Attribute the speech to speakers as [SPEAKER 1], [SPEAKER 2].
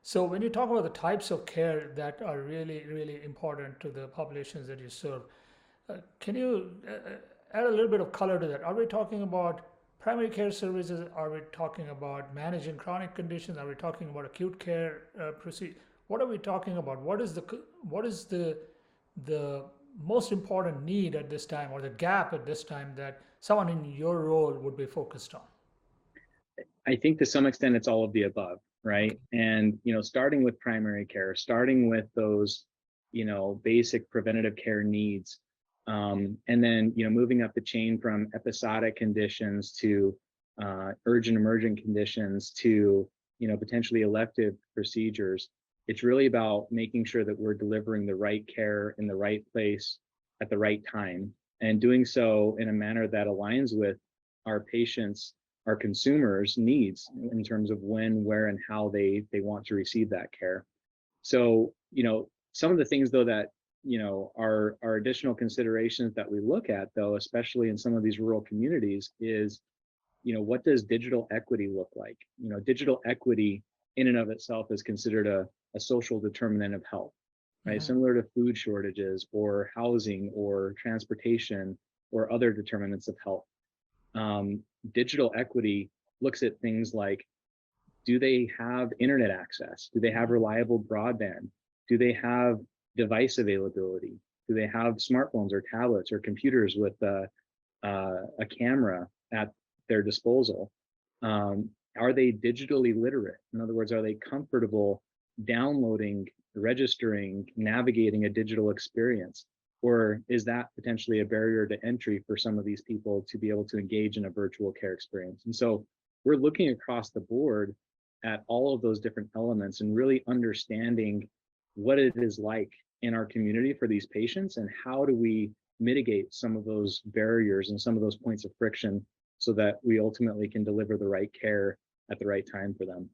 [SPEAKER 1] So when you talk about the types of care that are really, really important to the populations that you serve, can you add a little bit of color to that? Are we talking about primary care services? Are we talking about managing chronic conditions? Are we talking about acute care procedure? What are we talking about? What is the most important need at this time, or the gap at this time that someone in your role would be focused on?
[SPEAKER 2] I think to some extent it's all of the above,
[SPEAKER 1] Okay.
[SPEAKER 2] right? And starting with primary care, starting with those, basic preventative care needs, and then moving up the chain from episodic conditions to urgent emergent conditions to potentially elective procedures. It's really about making sure that we're delivering the right care in the right place at the right time, and doing so in a manner that aligns with our patients, our consumers' needs in terms of when, where, and how they want to receive that care. So, some of the things though that are additional considerations that we look at though, especially in some of these rural communities, is what does digital equity look like? Digital equity in and of itself is considered a social determinant of health, right?
[SPEAKER 1] Hmm.
[SPEAKER 2] Similar to food shortages or housing or transportation or other determinants of health. um, Digital equity looks at things like, do they have internet access? Do they have
[SPEAKER 1] Hmm.
[SPEAKER 2] reliable broadband? Do they have device availability? Do they have smartphones or tablets or computers with a camera at their disposal? Are they digitally literate? In other words, are they comfortable downloading, registering, navigating a digital experience? Or is that potentially a barrier to entry for some of these people to be able to engage in a virtual care experience? And so we're looking across the board at all of those different elements and really understanding what it is like in our community for these patients, and how do we mitigate some of those barriers and some of those points of friction so that we ultimately can deliver the right care at the right time for them.